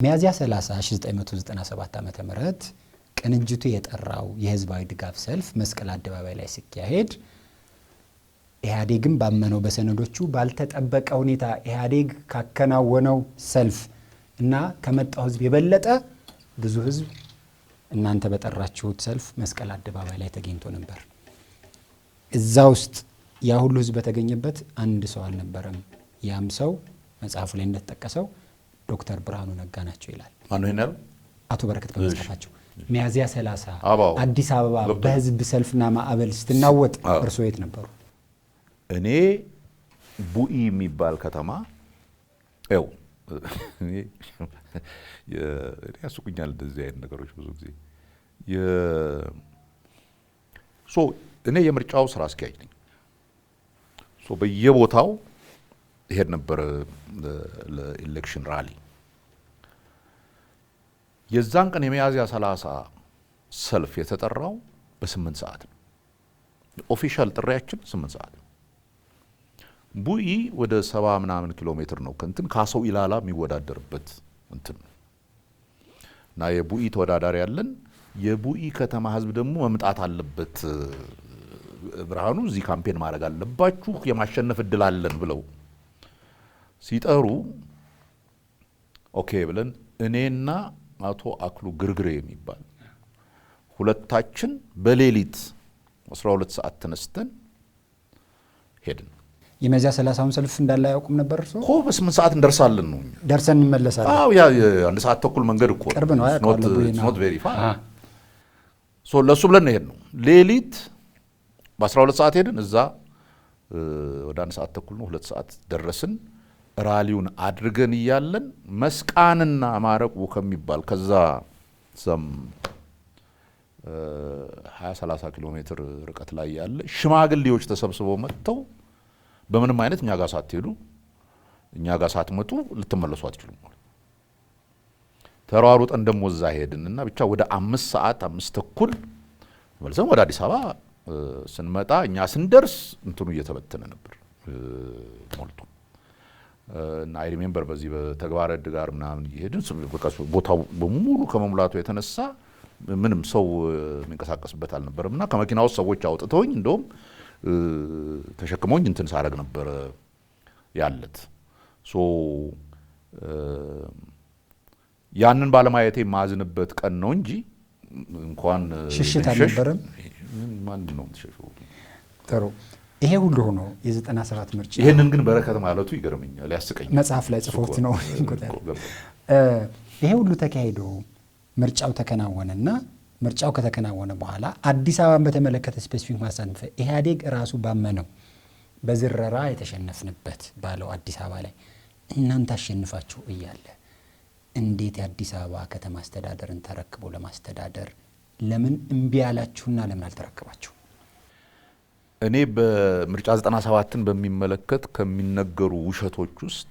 ሚያዝያ 30 1997 ዓመተ ምህረት ቅንጅቱ የጠራው የህዝባዊ ድጋፍ ሰልፍ መስቀል አደባባይ ላይ ሲካሄድ ኢህአዴግም ባመነው በሰነዶቹ ባልተጠበቀ ሁኔታ ኢህአዴግ ካከናወነው ሰልፍ እና ከመጣው ህዝብ የበለጠ ብዙ ህዝብ እናንተ በጠራችሁት ሰልፍ መስቀል አደባባይ ላይ ተገኝቶ ነበር። እዛ ውስጥ ያ ሁሉ ህዝብ በተገኘበት አንድ ሰው አልነበረም። ያም ሰው መጽሐፉ ላይ እንደተጠቀሰው ዶክተር ብርሃኑ ነጋ ናቸው ይላል። ማን ነው ይናል? አቶ በረከት በመጽሐፋቸው ሚያዝያ 30 አዲስ አበባ በህዝብ ሰልፍና ማዕበል ስትናወጥ እርሶ የት ነበሩ? እኔ ቡኢ የሚባል ከተማ ያስቁኛል እንደዚህ አይነት ነገሮች ብዙ ጊዜ እኔ የምርጫው ስራ አስኪያጅ ነኝ። በየቦታው ይሄድ ነበር ለኤሌክሽን ራሊ። የዛን ቀን የሚያዝያ 30 ሰልፍ የተጠራው በ8 ሰዓት ነው። ኦፊሻል ጥሪያችን 8 ሰዓት ነው። ቡኢ ወደ 70 ምናምን ኪሎ ሜትር ነው ከእንትን ካሰው ኢላላ የሚወዳደርበት እንትን እና የቡኢ ተወዳዳሪ ያለን የቡኢ ከተማ ህዝብ ደግሞ መምጣት አለበት፣ ብርሃኑ እዚህ ካምፔን ማድረግ አለባችሁ የማሸነፍ እድል አለን ብለው ሲጠሩ ኦኬ ብለን እኔና አቶ አክሉ ግርግሬ የሚባል ሁለታችን በሌሊት 12 ሰዓት ተነስተን ሄድን። የሚያዝያ 30 ሰልፍ እንዳለ ያውቁም ነበር እርሶ? በ8 ሰዓት እንደርሳለን ነው ደርሰን እንመለሳለን። ያ አንድ ሰዓት ተኩል መንገድ እኮ ቅርብ ነው። ኖት ቬሪ ፋር ለሱ ብለን ሄድ ነው። ሌሊት በ12 ሰዓት ሄድን። እዛ ወደ 1 ሰዓት ተኩል ነው 2 ሰዓት ደረስን። ራሊውን አድርገን እያለን መስቃንና ማረቁ ከሚባል ከዛ ሰም 20-30 ኪሎ ሜትር ርቀት ላይ ያለ ሽማግሌዎች ተሰብስበው መጥተው በምንም አይነት እኛ ጋር ሳትሄዱ እኛ ጋር ሳትመጡ ልትመለሱ አትችሉም ማለት ተሯሩጠን ደሞ እዛ ሄድንና ብቻ ወደ 5 ሰዓት 5 ተኩል መልሰን ወደ አዲስ አበባ ስንመጣ እኛ ስንደርስ እንትኑ እየተበተነ ነበር ሞልቶ እና አይ ሪሜምበር በዚህ በተግባረ ዕድ ጋር ምናምን እየሄድን ቦታው በሙሉ ከመሙላቱ የተነሳ ምንም ሰው የሚንቀሳቀስበት አልነበረምና ከመኪናው ሰዎች አውጥተውኝ እንደውም ተሸክመውኝ እንትን ሳረግ ነበር ያለት ያንን ባለማየቴ ማዝንበት ቀን ነው እንጂ እንኳን ሽሽት አልነበረም። ማን ነው ተሸሽው? ጥሩ። ይሄ ሁሉ ሆኖ የ97 ምርጫ ይሄንን ግን በረከት ማለቱ ይገርመኛል፣ ያስቀኛል። መጽሐፍ ላይ ጽፎት ነው ይሄ ሁሉ ተካሂዶ ምርጫው ተከናወነና ምርጫው ከተከናወነ በኋላ አዲስ አበባን በተመለከተ ስፔሲፊክ ማሳንፈ ኢህአዴግ ራሱ ባመነው በዝረራ የተሸነፍንበት ባለው አዲስ አበባ ላይ እናንተ አሸንፋችሁ እያለ እንዴት የአዲስ አበባ ከተማ አስተዳደርን ተረክቦ ለማስተዳደር ለምን እምቢ ያላችሁና ለምን አልተረከባችሁ? እኔ በምርጫ 97ን በሚመለከት ከሚነገሩ ውሸቶች ውስጥ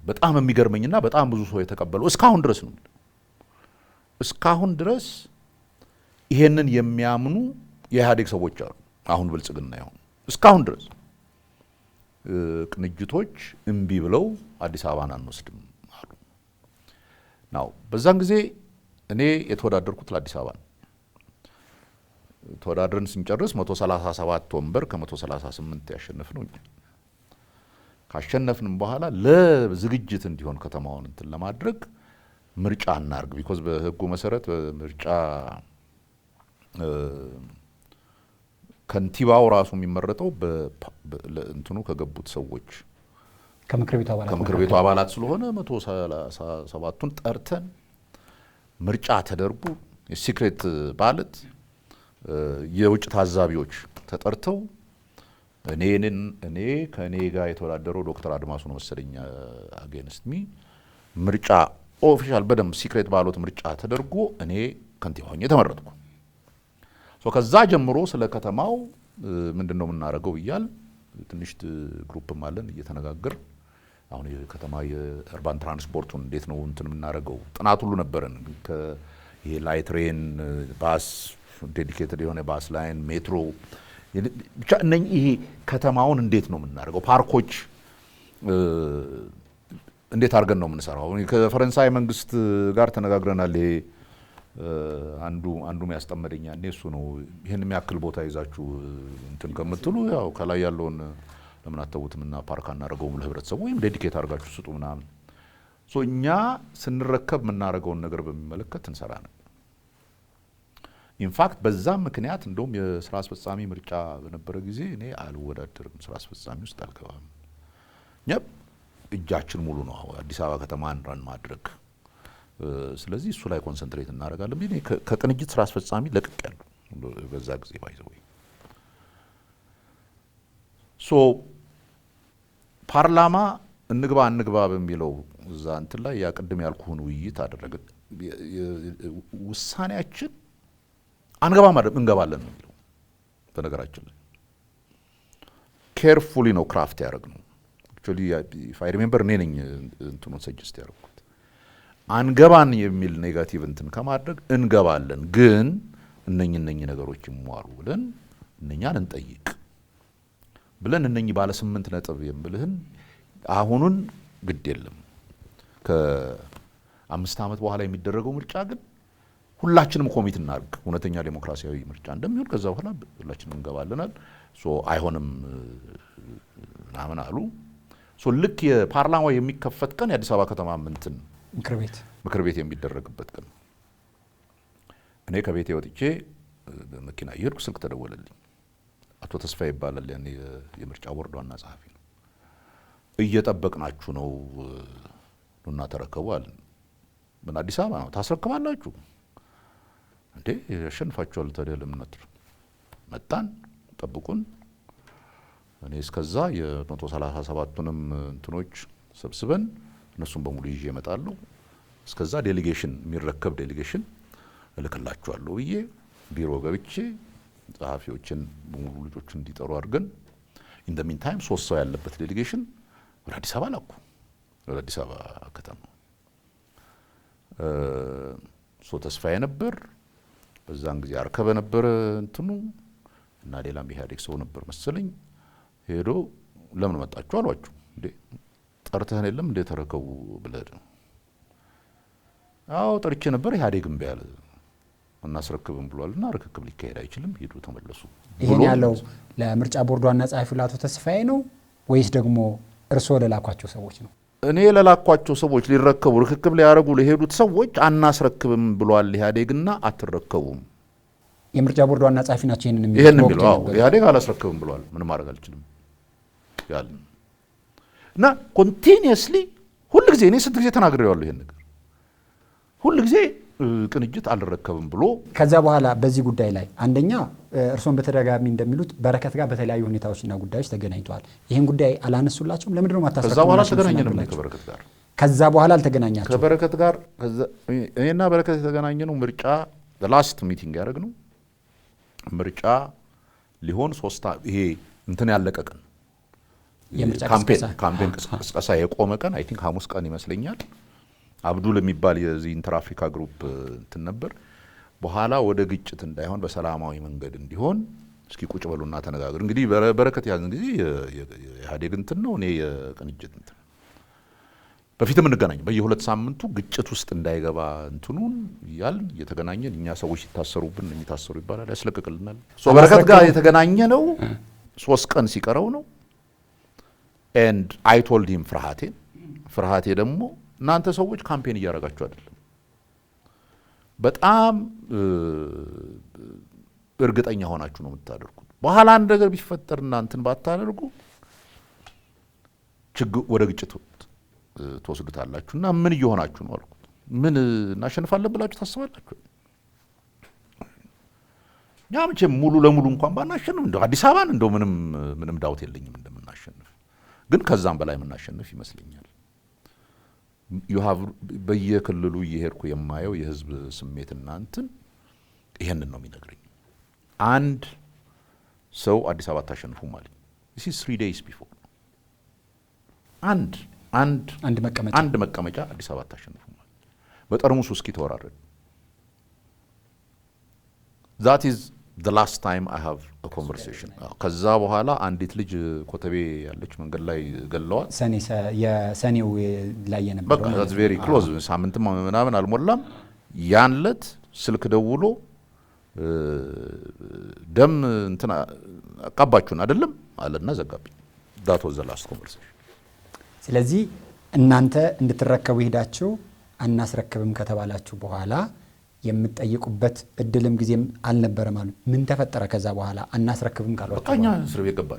በጣም የሚገርመኝና በጣም ብዙ ሰው የተቀበለው እስካሁን ድረስ ነው። እስካሁን ድረስ ይሄንን የሚያምኑ የኢህአዴግ ሰዎች አሉ። አሁን ብልጽግና ይሁን እስካሁን ድረስ ቅንጅቶች እምቢ ብለው አዲስ አበባን አንወስድም አሉ። ናው በዛን ጊዜ እኔ የተወዳደርኩት ለአዲስ አበባ ነው። ተወዳድረን ስንጨርስ 137 ወንበር ከ138 ያሸነፍነው እኛ። ካሸነፍንም በኋላ ለዝግጅት እንዲሆን ከተማውን እንትን ለማድረግ ምርጫ እናርግ ቢኮዝ በህጉ መሰረት ምርጫ ከንቲባው ራሱ የሚመረጠው በእንትኑ ከገቡት ሰዎች ከምክር ቤቱ አባላት ስለሆነ 137ቱን ጠርተን ምርጫ ተደርጎ የሲክሬት ባለት የውጭ ታዛቢዎች ተጠርተው እኔ ከኔ ጋር የተወዳደረው ዶክተር አድማሱ ነው መሰለኝ አጌንስት ሚ ምርጫ ኦፊሻል በደም ሲክሬት ባሎት ምርጫ ተደርጎ እኔ ከንቲባ ሆኜ ተመረጥኩ። ከዛ ጀምሮ ስለ ከተማው ምንድነው የምናደርገው ይያል ትንሽ ግሩፕም አለን እየተነጋገር አሁን የከተማ የአርባን ትራንስፖርቱን እንዴት ነው እንትን የምናደርገው ጥናት ሁሉ ነበረን። ይሄ ላይት ሬን ባስ ዴዲኬትድ የሆነ ባስ ላይን ሜትሮ ብቻ ይሄ ከተማውን እንዴት ነው የምናደርገው ፓርኮች እንዴት አድርገን ነው የምንሰራው? ከፈረንሳይ መንግስት ጋር ተነጋግረናል። ይሄ አንዱ ያስጠመደኛ እኔ እሱ ነው። ይሄን የሚያክል ቦታ ይዛችሁ እንትን ከምትሉ ያው ከላይ ያለውን ለምን አተውትምና ፓርክ አናደርገውም ለህብረተሰቡ ወይም ዴዲኬት አድርጋችሁ ስጡ ምናምን። እኛ ስንረከብ የምናደርገውን ነገር በሚመለከት እንሰራ ነው። ኢንፋክት በዛም ምክንያት እንደውም የስራ አስፈጻሚ ምርጫ በነበረ ጊዜ እኔ አልወዳደርም፣ ስራ አስፈጻሚ ውስጥ አልገባም። እኛ እጃችን ሙሉ ነው አዲስ አበባ ከተማን ረን ማድረግ። ስለዚህ እሱ ላይ ኮንሰንትሬት እናደርጋለን። እኔ ከቅንጅት ስራ አስፈጻሚ ለቅቄያለሁ በዛ ጊዜ ባይዘው። ፓርላማ እንግባ በሚለው እዛ እንትን ላይ ያ ቅድም ያልኩህን ውይይት አደረግን። ውሳኔያችን አንገባም አይደለም እንገባለን ነው የሚለው። በነገራችን ላይ ኬርፉሊ ነው ክራፍት ያደረግነው። አክቹዋሊ ኢፍ አይ ሪሜምበር እኔ ነኝ እንትኑን ሰጀስት ያደረኩት። አንገባን የሚል ኔጋቲቭ እንትን ከማድረግ እንገባለን፣ ግን እነኚህ ነገሮች ይሟሉ ብለን እነኛን እንጠይቅ ብለን እነኚህ ባለ 8 ነጥብ የምልህን አሁኑን ግድ የለም ከ5 ዓመት በኋላ የሚደረገው ምርጫ ግን ሁላችንም ኮሚት እናድርግ እውነተኛ ዴሞክራሲያዊ ምርጫ እንደሚሆን። ከዛ በኋላ ሁላችንም እንገባለናል። አይሆንም ምናምን አሉ። ልክ የፓርላማው የሚከፈት ቀን የአዲስ አበባ ከተማ ምክር ቤት የሚደረግበት ቀን እኔ ከቤቴ ወጥቼ በመኪና እየሄድኩ ስልክ ተደወለልኝ። አቶ ተስፋ ይባላል ያኔ የምርጫ ቦርድ ዋና ጸሐፊ ነው። እየጠበቅናችሁ ነው ኑና ተረከቡ አለ። ምን አዲስ አበባ ነው ታስረክባላችሁ እንዴ? ያሸንፋችኋል ታዲያ ለምን አትሉ? መጣን፣ ጠብቁን። እኔ እስከዛ የ137ቱንም እንትኖች ሰብስበን እነሱን በሙሉ ይዤ እመጣለሁ። እስከዛ ዴሊጌሽን የሚረከብ ዴሊጌሽን እልክላችኋለሁ ብዬ ቢሮ ገብቼ ጸሐፊዎችን በሙሉ ልጆችን እንዲጠሩ አድርገን ኢን ዘ ሚን ታይም 3 ሰው ያለበት ዴሊጌሽን ወደ አዲስ አበባ ላኩ። ወደ አዲስ አበባ ከተማ ተስፋዬ ነበር፣ በዛን ጊዜ አርከበ ነበር እንትኑ እና ሌላም ኢህአዴግ ሰው ነበር መሰለኝ። ሄዶ ለምን መጣችሁ አሏቸው። እንዴ ጠርተህን የለም እንዴ ተረከቡ ብለህ? አዎ ጠርቼ ነበር፣ ኢህአዴግም ቢያለ እናስረክብም ብሏልና ርክክብ ሊካሄድ አይችልም፣ ሂዱ ተመለሱ። ይሄን ያለው ለምርጫ ቦርዱ ዋና ጸሐፊው ለአቶ ተስፋዬ ነው ወይስ ደግሞ እርስዎ ለላኳቸው ሰዎች ነው? እኔ ለላኳቸው ሰዎች ሊረከቡ ርክክብ ሊያደርጉ ለሄዱት ሰዎች አናስረክብም ብሏል ኢህአዴግና አትረከቡም። የምርጫ ቦርዱ ዋና ጸሐፊ ናቸው ይሄንን የሚለው። አዎ ኢህአዴግ አላስረክብም ብሏል፣ ምንም ማድረግ አልችልም ያለ እና ኮንቲኒየስሊ ሁልጊዜ እኔ ስንት ጊዜ ተናግሬዋለሁ ይሄን ነገር ሁልጊዜ ቅንጅት አልረከብም ብሎ። ከዛ በኋላ በዚህ ጉዳይ ላይ አንደኛ እርስዎን በተደጋጋሚ እንደሚሉት በረከት ጋር በተለያዩ ሁኔታዎችና ጉዳዮች ተገናኝተዋል። ይህን ጉዳይ አላነሱላቸውም? ለምንድን ነው ማታስረክቡ? ከዛ በኋላ ተገናኘንም ከበረከት ጋር። ከዛ በኋላ አልተገናኛቸው? ከበረከት ጋር እኔና በረከት የተገናኘነው ምርጫ ላስት ሚቲንግ ያደረግነው ምርጫ ሊሆን 3 ይሄ እንትን ያለቀ ቀን ካምፔን ቅስቀሳ የቆመ ቀን አይ ቲንክ ሐሙስ ቀን ይመስለኛል። አብዱል የሚባል የዚህ ኢንተር አፍሪካ ግሩፕ እንትን ነበር። በኋላ ወደ ግጭት እንዳይሆን በሰላማዊ መንገድ እንዲሆን እስኪ ቁጭ በሉና ተነጋገር። እንግዲህ በረከት ያዝን ጊዜ የኢህአዴግ እንትን ነው፣ እኔ የቅንጅት እንትን በፊትም እንገናኝ በየ2 ሳምንቱ ግጭት ውስጥ እንዳይገባ እንትኑን ያል እየተገናኘን እኛ ሰዎች ሲታሰሩብን የሚታሰሩ ይባላል ያስለቅቅልናል። በረከት ጋር የተገናኘ ነው 3 ቀን ሲቀረው ነው። ኤንድ አይ ቶልድ ሂም ፍርሃቴ ደግሞ እናንተ ሰዎች ካምፔን እያደረጋችሁ አይደለም፣ በጣም እርግጠኛ ሆናችሁ ነው የምታደርጉት። በኋላ አንድ ነገር ቢፈጠር እናንተን ባታደርጉ ወደ ግጭት ትወስዱታላችሁና ምን እየሆናችሁ ነው አልኩት። ምን እናሸንፋለን ብላችሁ ታስባላችሁ? ያ መቼም ሙሉ ለሙሉ እንኳን ባናሸንፍ እንደው አዲስ አበባን እንደው ምንም ዳውት የለኝም እንደምናሸንፍ፣ ግን ከዛም በላይ የምናሸንፍ ይመስለኛል። በየክልሉ እየሄድኩ የማየው የህዝብ ስሜትና እንትን ይሄንን ነው የሚነግረኝ። አንድ ሰው አዲስ አበባ ታሸንፉም አለኝ። this is 3 days before አንድ መቀመጫ አዲስ አበባ ታሸንፉም አለኝ። በጠርሙስ ውስኪ ተወራረድ። that is the last time I have a conversation ከዛ በኋላ አንዲት ልጅ ኮተቤ ያለች መንገድ ላይ ገለዋል። የሰኔው ላይ የነበረው በቃ that's very close ሳምንት ምናምን አልሞላም። ያን ለት ስልክ ደውሎ ደም እንትና አቃባችሁን አይደለም አለና ዘጋብኝ። that was the last conversation። ስለዚህ እናንተ እንድትረከቡ ሄዳችሁ አናስረክብም ከተባላችሁ በኋላ የምትጠይቁበት እድልም ጊዜም አልነበረም አሉ። ምን ተፈጠረ ከዛ በኋላ አናስረክብም ካሏችሁ? በቃኛ እስር ቤት ገባን።